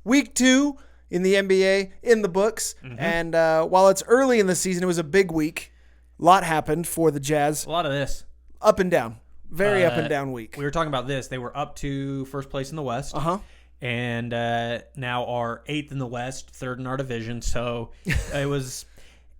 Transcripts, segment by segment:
Week 2 in the NBA in the books. Mm-hmm. And while it's early in the season, it was a big week. A lot happened for the Jazz. A lot of this. Up and down. Very up and down week. We were talking about this. They were up to first place in the West. And now are 8th in the West, 3rd in our division. So it was...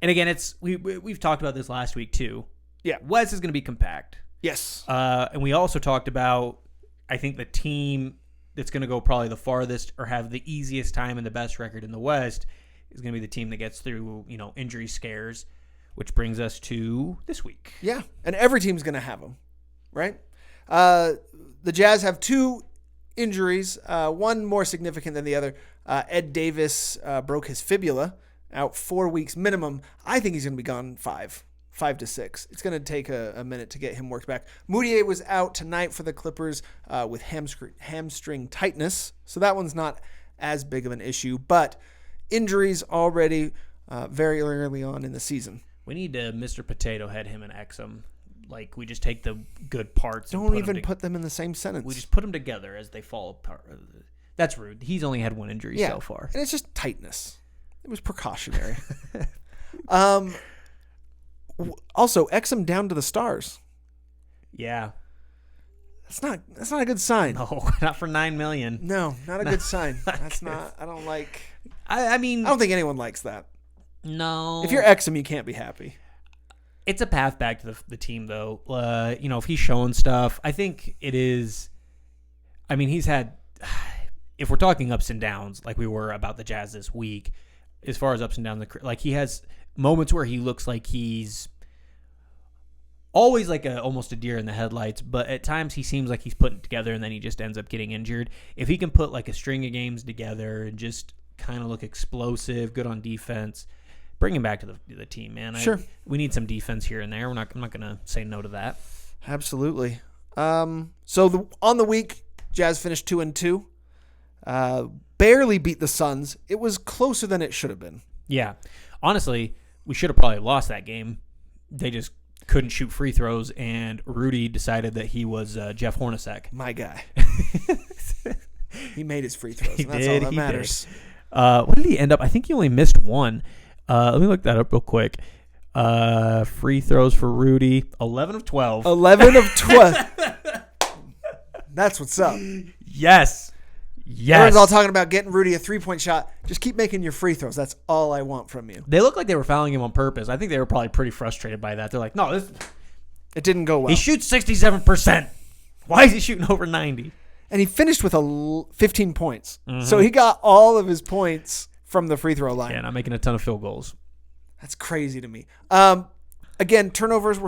And again, we've talked about this last week too. Yeah. West is going to be compact. Yes. And we also talked about, I think, the team that's going to go probably the farthest or have the easiest time and the best record in the West is going to be the team that gets through, injury scares, which brings us to this week. Yeah. And every team's going to have them, right? The Jazz have 2 injuries, one more significant than the other. Ed Davis broke his fibula, out 4 weeks minimum. I think he's going to be gone 5 to 6. It's going to take a minute to get him worked back. Moutier was out tonight for the Clippers with hamstring tightness, so that one's not as big of an issue. But injuries already very early on in the season. We need to Mr. Potato Head him and Exum. Like, we just take the good parts. Don't even put them in the same sentence. We just put them together as they fall apart. That's rude. He's only had 1 injury so far. And it's just tightness. It was precautionary. Also, Exum down to the Stars. Yeah. That's not a good sign. No, not for $9 million. No, not a good sign. That's not. I don't like. I mean, I don't think anyone likes that. No. If you're Exum, you can't be happy. It's a path back to the team, though. If he's showing stuff, I think it is. I mean, he's had. If we're talking ups and downs, like we were about the Jazz this week, as far as ups and downs, like he has moments where he looks like he's always like almost a deer in the headlights, but at times he seems like he's putting it together and then he just ends up getting injured. If he can put like a string of games together and just kind of look explosive, good on defense, bring him back to the team, man. Sure. We need some defense here and there. I'm not going to say no to that. Absolutely. So on the week, Jazz finished 2-2. Barely beat the Suns. It was closer than it should have been. Yeah. Honestly, we should have probably lost that game. They just couldn't shoot free throws, and Rudy decided that he was Jeff Hornacek. My guy. He made his free throws, and that's all that matters. What did he end up? I think he only missed 1. Let me look that up real quick. Free throws for Rudy, 11 of 12. 11 of 12. That's what's up. Yes. Everyone's all talking about getting Rudy a 3-point shot. Just keep making your free throws. That's all I want from you. They look like they were fouling him on purpose. I think they were probably pretty frustrated by that. They're like, no, it didn't go well. He shoots 67%. Why is he shooting over 90? And he finished with 15 points. Mm-hmm. So he got all of his points from the free throw line. Yeah, not making a ton of field goals. That's crazy to me. Again, turnovers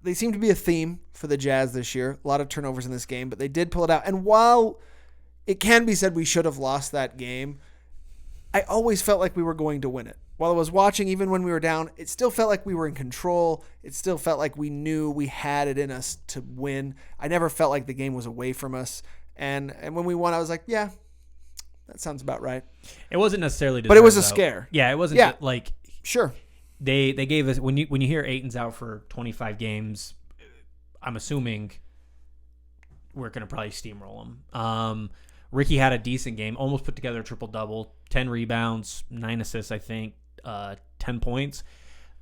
they seem to be a theme for the Jazz this year. A lot of turnovers in this game, but they did pull it out. And while it can be said we should have lost that game, I always felt like we were going to win it. While I was watching, even when we were down, it still felt like we were in control. It still felt like we knew we had it in us to win. I never felt like the game was away from us. And when we won, I was like, yeah, that sounds about right. It wasn't necessarily deserved, but it was a though. scare. Yeah, it wasn't like... Sure. They gave us... When you hear Ayton's out for 25 games, I'm assuming we're going to probably steamroll him. Ricky had a decent game, almost put together a triple-double, 10 rebounds, 9 assists, I think, 10 points.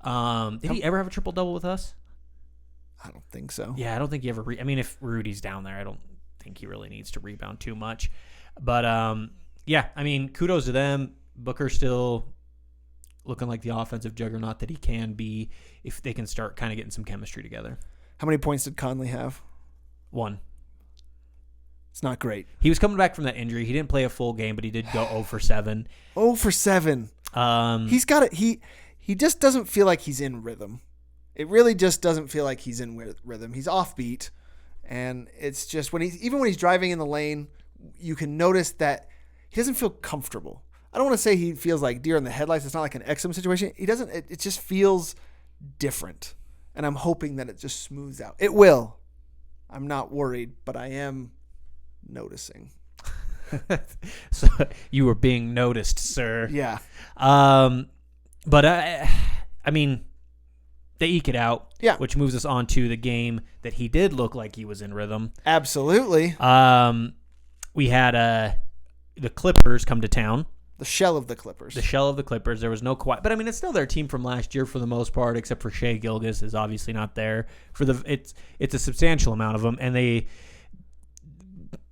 Did he ever have a triple-double with us? I don't think so. Yeah, I don't think he ever... if Rudy's down there, I don't think he really needs to rebound too much. But, kudos to them. Booker's still looking like the offensive juggernaut that he can be if they can start kind of getting some chemistry together. How many points did Conley have? 1. It's not great. He was coming back from that injury. He didn't play a full game, but he did go 0 for 7. 0 for 7. He's got it. He just doesn't feel like he's in rhythm. It really just doesn't feel like he's in rhythm. He's offbeat, and it's just when he's driving in the lane, you can notice that he doesn't feel comfortable. I don't want to say he feels like deer in the headlights. It's not like an Exum situation. He doesn't. It just feels different, and I'm hoping that it just smooths out. It will. I'm not worried, but I am noticing. So you were being noticed, sir. Yeah. But they eke it out. Yeah. Which moves us on to the game that he did look like he was in rhythm. Absolutely. We had the Clippers come to town. The shell of the Clippers. The shell of the Clippers. There was no Kawhi, but I mean, it's still their team from last year for the most part, except for Shea Gilgeous is obviously not there. It's a substantial amount of them, and they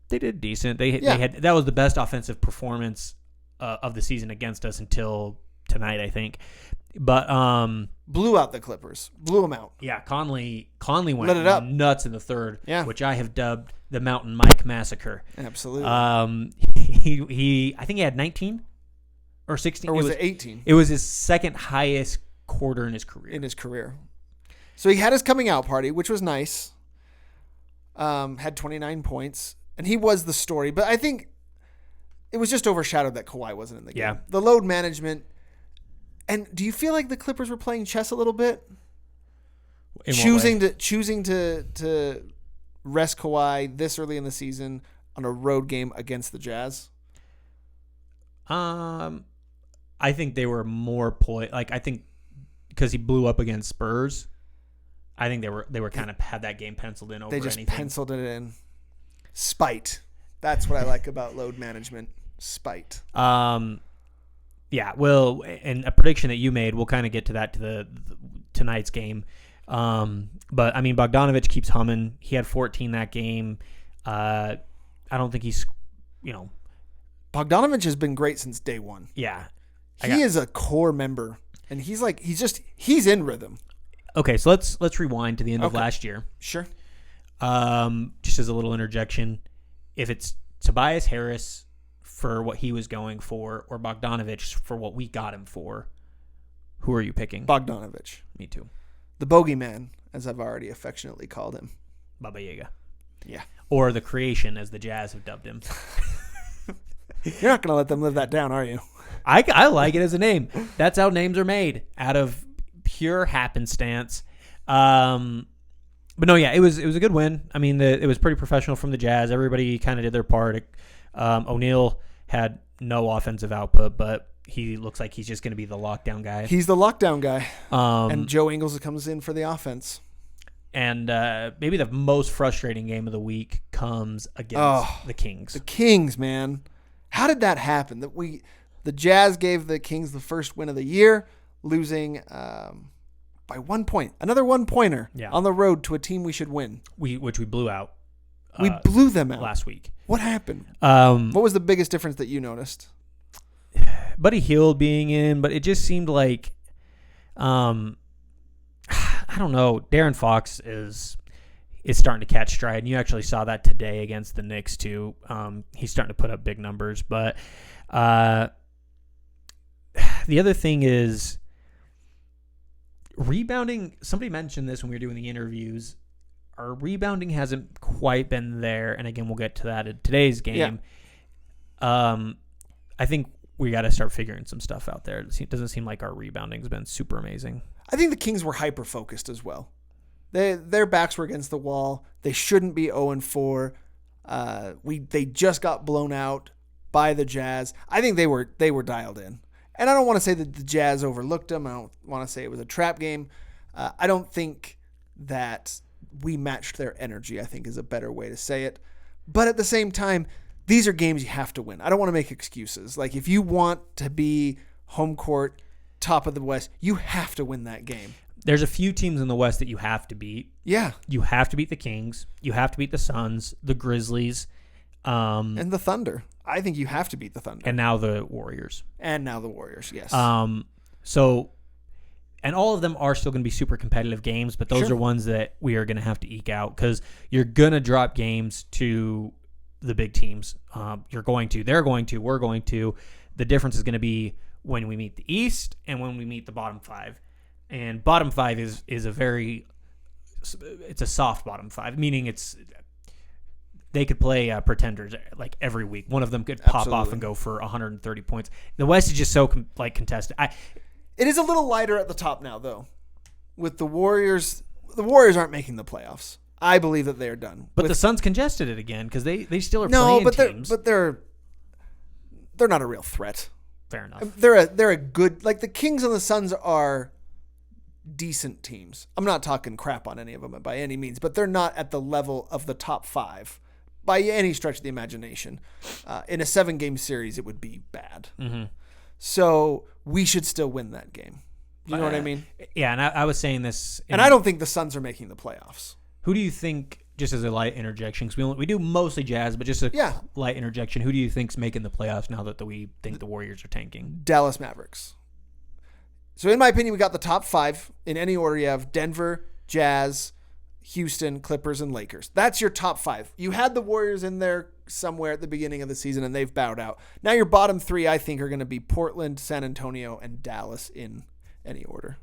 did decent. They had that was the best offensive performance of the season against us until tonight, I think. But blew out the Clippers. Blew them out. Yeah, Conley went Lit it up. nuts in the third, yeah. which I have dubbed the Mountain Mike Massacre. Absolutely. He I think he had 19 or 16. Or was it 18? It was his second highest quarter in his career. So he had his coming out party, which was nice. Had 29 points, and he was the story. But I think it was just overshadowed that Kawhi wasn't in the game. Yeah. The load management. And do you feel like the Clippers were playing chess a little bit? Choosing to rest Kawhi this early in the season on a road game against the Jazz? I think they were more I think because he blew up against Spurs, I think they were kind of had that game penciled in over anything. They just penciled it in. Spite. That's what I like about load management. Spite. Yeah, well, and a prediction that you made, we'll kind of get to that to the tonight's game. But I mean, Bogdanovich keeps humming. He had 14 that game. I don't think he's, Bogdanovich has been great since day one. Yeah. He is a core member, and he's in rhythm. Okay, so let's rewind to the end of last year. Sure. Just as a little interjection, if it's Tobias Harris for what he was going for, or Bogdanovich for what we got him for, who are you picking? Bogdanovich. Me too. The bogeyman, as I've already affectionately called him. Baba Yaga. Yeah. Or the Creation, as the Jazz have dubbed him. You're not going to let them live that down, are you? I like it as a name. That's how names are made, out of pure happenstance. But no, yeah, it was a good win. I mean, it was pretty professional from the Jazz. Everybody kind of did their part. O'Neal had no offensive output, but he looks like he's just going to be the lockdown guy. He's the lockdown guy. And Joe Ingles comes in for the offense. And maybe the most frustrating game of the week comes against the Kings. The Kings, man. How did that happen? The Jazz gave the Kings the first win of the year, losing by 1 point. Another 1-pointer on the road to a team we should win. Which we blew out. We blew them out last week. What happened? What was the biggest difference that you noticed? Buddy Hield being in, but it just seemed like, I don't know. Darren Fox is starting to catch stride, and you actually saw that today against the Knicks too. He's starting to put up big numbers, but the other thing is rebounding. Somebody mentioned this when we were doing the interviews. Our rebounding hasn't quite been there, and again, we'll get to that in today's game. Yeah. I think we got to start figuring some stuff out there. It doesn't seem like our rebounding's been super amazing. I think the Kings were hyper-focused as well. Their backs were against the wall. They shouldn't be 0-4. They just got blown out by the Jazz. I think they were dialed in. And I don't want to say that the Jazz overlooked them. I don't want to say it was a trap game. I don't think that we matched their energy, I think is a better way to say it. But at the same time, these are games you have to win. I don't want to make excuses. Like, if you want to be home court, top of the West, you have to win that game. There's a few teams in the West that you have to beat. Yeah. You have to beat the Kings. You have to beat the Suns, the Grizzlies. And the Thunder. I think you have to beat the Thunder. And now the Warriors. Yes. And all of them are still going to be super competitive games, but those are ones that we are going to have to eke out because you're going to drop games to the big teams. You're going to. They're going to. We're going to. The difference is going to be when we meet the East and when we meet the bottom five. And bottom five is it's a soft bottom five, meaning they could play pretenders like every week. One of them could pop off and go for 130 points. The West is just so contested. It is a little lighter at the top now, though. With the Warriors, aren't making the playoffs. I believe that they are done. But the Suns congested it again because they still are playing teams. But they're not a real threat. Fair enough. They're a good, like the Kings and the Suns are decent teams. I'm not talking crap on any of them by any means, but they're not at the level of the top five by any stretch of the imagination. In a 7-game series, it would be bad. Mm-hmm. So we should still win that game. You know what I mean? Yeah, and I was saying this. And I don't think the Suns are making the playoffs. Who do you think, just as a light interjection, because we do mostly Jazz, but just a light interjection, who do you think's making the playoffs now that we think the Warriors are tanking? Dallas Mavericks. So in my opinion, we got the top 5. In any order, you have Denver, Jazz, Houston, Clippers, and Lakers. That's your top 5. You had the Warriors in there somewhere at the beginning of the season, and they've bowed out. Now your bottom 3, I think, are going to be Portland, San Antonio, and Dallas in any order.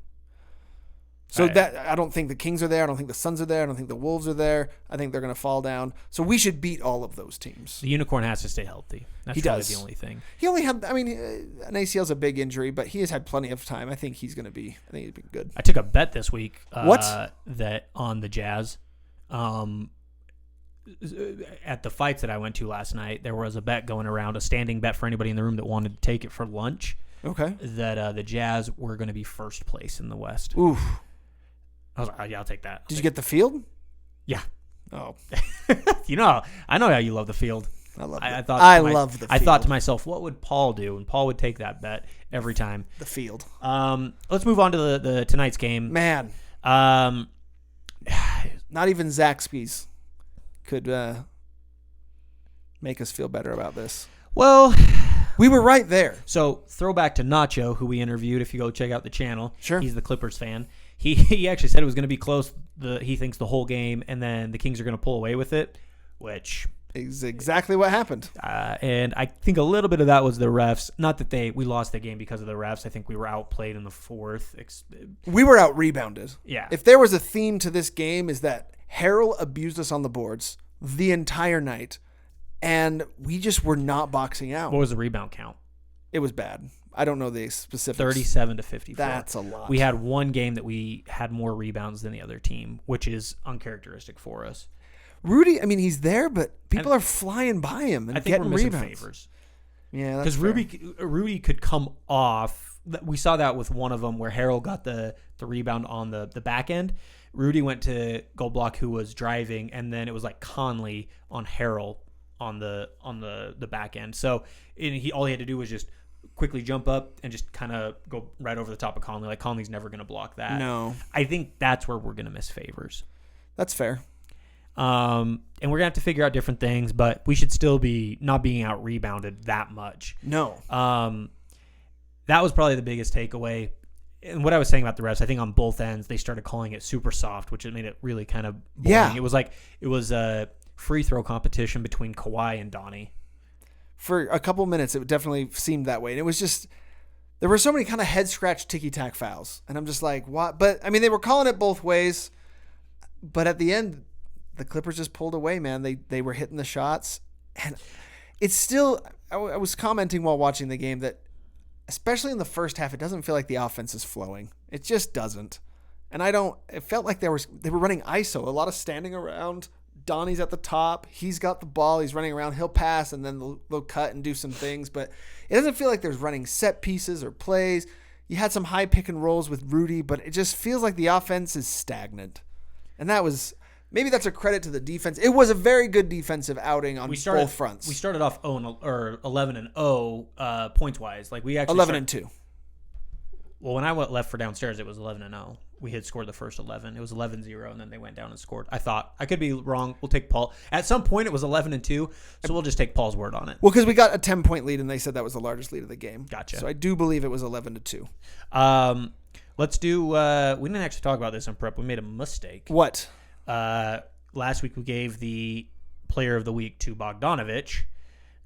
So that I don't think the Kings are there. I don't think the Suns are there. I don't think the Wolves are there. I think they're going to fall down. So we should beat all of those teams. The Unicorn has to stay healthy. That's probably the only thing. He only had, an ACL's a big injury, but he has had plenty of time. I think he's going to be good. I took a bet this week. What? That on the Jazz. At the fights that I went to last night, there was a bet going around, a standing bet for anybody in the room that wanted to take it for lunch. Okay. That the Jazz were going to be first place in the West. Oof. I was like, yeah, I'll take that. Did you get the field? Yeah. Oh. I know how you love the field. I love it. I love the field. I thought to myself, what would Paul do? And Paul would take that bet every time. The field. Let's move on to the tonight's game. Man. Not even Zaxby's could make us feel better about this. Well, we were right there. So throwback to Nacho, who we interviewed. If you go check out the channel, sure. He's the Clippers fan. He actually said it was going to be close. He thinks the whole game, and then the Kings are going to pull away with it, which is exactly what happened. And I think a little bit of that was the refs. Not that we lost the game because of the refs. I think we were outplayed in the fourth. We were out rebounded. Yeah. If there was a theme to this game, is that Harrell abused us on the boards the entire night, and we just were not boxing out. What was the rebound count? It was bad. I don't know the specifics. 37 to 54. That's a lot. We had one game that we had more rebounds than the other team, which is uncharacteristic for us. Rudy, he's there, but people are flying by him and getting rebounds. Favors. Yeah, that's because Rudy could come off. We saw that with one of them where Harrell got the rebound on the back end. Rudy went to go block who was driving, and then it was like Conley on Harrell on the back end. So all he had to do was just quickly jump up and just kind of go right over the top of Conley. Like, Conley's never going to block that. No. I think that's where we're going to miss Favors. That's fair. And we're going to have to figure out different things, but we should still be not being out rebounded that much. No. That was probably the biggest takeaway. And what I was saying about the refs, I think on both ends, they started calling it super soft, which made it really kind of boring. Yeah. It was a free throw competition between Kawhi and Donnie. For a couple minutes, it definitely seemed that way. And it was just, there were so many kind of head scratch ticky-tack fouls. And I'm just like, what? But, they were calling it both ways. But at the end, the Clippers just pulled away, man. They were hitting the shots. And it's still, I was commenting while watching the game that, especially in the first half, it doesn't feel like the offense is flowing. It just doesn't. And it felt like they were running ISO, a lot of standing around. Donnie's at the top. He's got the ball. He's running around. He'll pass, and then they'll cut and do some things. But it doesn't feel like there's running set pieces or plays. You had some high pick and rolls with Rudy, but it just feels like the offense is stagnant. And maybe that's a credit to the defense. It was a very good defensive outing on both fronts. We started off 11-0 points wise. Like, we actually 11-2. Well, when I left for downstairs, it was 11-0. We had scored the first 11. It was 11-0, and then they went down and scored. I thought, I could be wrong. We'll take Paul. At some point, it was 11-2, so we'll just take Paul's word on it. Well, because we got a 10-point lead, and they said that was the largest lead of the game. Gotcha. So I do believe it was 11-2. Let's do. We didn't actually talk about this in prep. We made a mistake. What? Last week we gave the Player of the Week to Bogdanovich.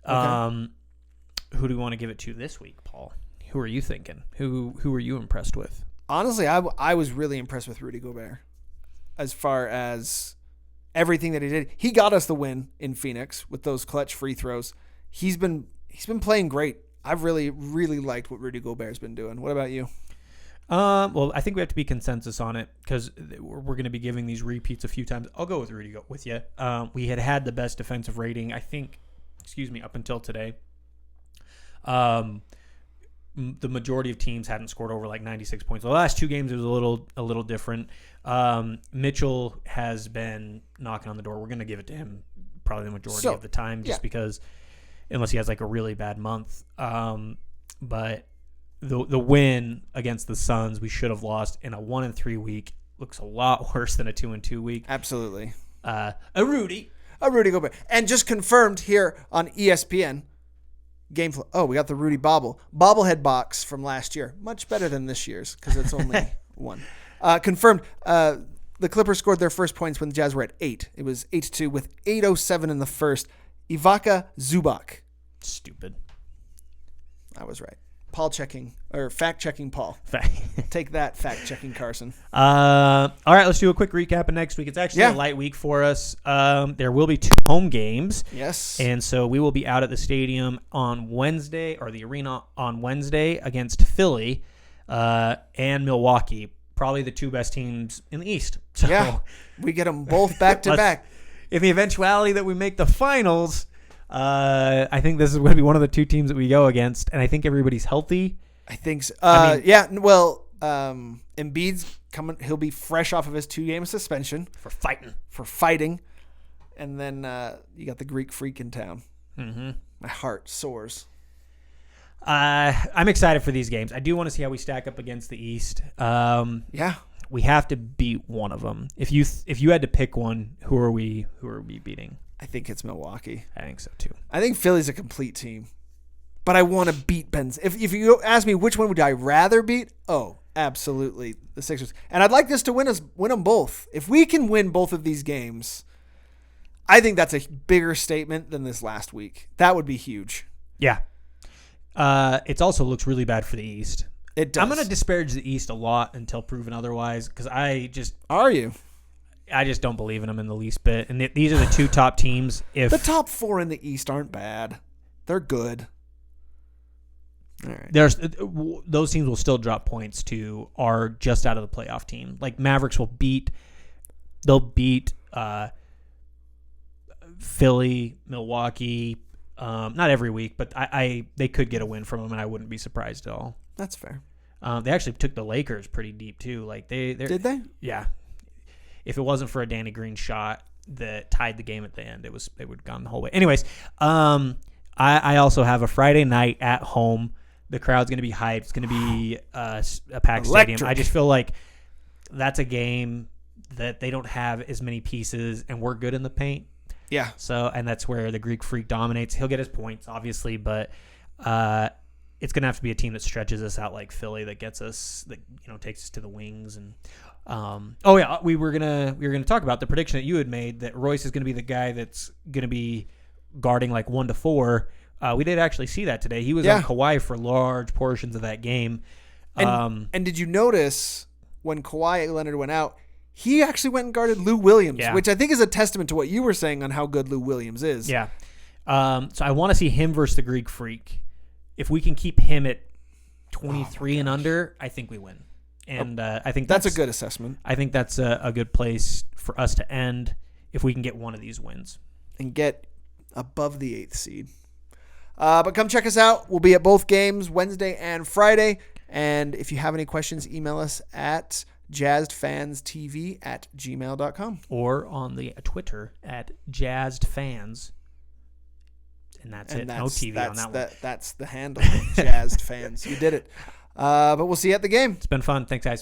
Okay. Who do we want to give it to this week, Paul? Who are you thinking? Who are you impressed with? Honestly, I was really impressed with Rudy Gobert as far as everything that he did. He got us the win in Phoenix with those clutch free throws. He's been playing great. I've really, really liked what Rudy Gobert's been doing. What about you? Well, I think we have to be consensus on it because we're going to be giving these repeats a few times. I'll go with Rudy with you. We had the best defensive rating, I think, up until today. The majority of teams hadn't scored over like 96 points. The last two games, it was a little different. Mitchell has been knocking on the door. We're going to give it to him probably the majority So, of the time, just because unless he has like a really bad month. But the win against the Suns, we should have lost in a 1-3 week. Looks a lot worse than a 2-2 week. Absolutely. A Rudy Gobert. And just confirmed here on ESPN. We got the Rudy bobblehead box from last year. Much better than this year's because it's only one. Confirmed. The Clippers scored their first points when the Jazz were at 8. It was 8-2 with 8:07 in the first. Ivica Zubac. Stupid. I was right. Fact checking Paul. Take that, fact checking Carson. All right, let's do a quick recap of next week. It's actually a light week for us. There will be 2 home games. Yes. And so we will be out at the stadium on Wednesday, or the arena on Wednesday, against Philly and Milwaukee. Probably the 2 best teams in the East. So we get them both back to back. In the eventuality that we make the finals, I think this is going to be one of the 2 teams that we go against, and I think everybody's healthy. I think so. Embiid's coming. He'll be fresh off of his 2-game suspension for fighting, and then you got the Greek Freak in town. Mm-hmm. My heart soars. I'm excited for these games. I do want to see how we stack up against the East. We have to beat one of them. If you had to pick one, who are we beating? I think it's Milwaukee. I think so too. I think Philly's a complete team, but I want to beat Ben. If you ask me which one would I rather beat, absolutely the Sixers. And I'd like this to win them both. If we can win both of these games, I think that's a bigger statement than this last week. That would be huge. Yeah. It also looks really bad for the East. It does. I'm going to disparage the East a lot until proven otherwise, because Are you? I just don't believe in them in the least bit. And these are the 2 top teams. If the top 4 in the East aren't bad, they're good. All right. Those teams will still drop points to are just out of the playoff team. Like Mavericks they'll beat Philly, Milwaukee. Not every week, but they could get a win from them, and I wouldn't be surprised at all. That's fair. They actually took the Lakers pretty deep too. Like did they? Yeah. If it wasn't for a Danny Green shot that tied the game at the end, it would have gone the whole way. Anyways, I also have a Friday night at home. The crowd's going to be hyped. It's going to be a packed stadium. I just feel like that's a game that they don't have as many pieces, and we're good in the paint. Yeah. So, and that's where the Greek Freak dominates. He'll get his points, obviously, but it's going to have to be a team that stretches us out like Philly, that gets us, that takes us to the wings. And we were gonna talk about the prediction that you had made that Royce is going to be the guy that's going to be guarding like 1 to 4. We did actually see that today. He was on Kawhi for large portions of that game. And did you notice when Kawhi Leonard went out, he actually went and guarded Lou Williams, which I think is a testament to what you were saying on how good Lou Williams is. Yeah. So I want to see him versus the Greek Freak. If we can keep him at 23 and under, I think we win. And I think that's a good assessment. I think that's a good place for us to end if we can get one of these wins. And get above the 8th seed. But come check us out. We'll be at both games, Wednesday and Friday. And if you have any questions, email us at jazzedfanstv@gmail.com. Or on the Twitter at jazzedfans. And that's it. No TV on that one. That's the handle. Jazzed Fans. You did it. But we'll see you at the game. It's been fun. Thanks, guys.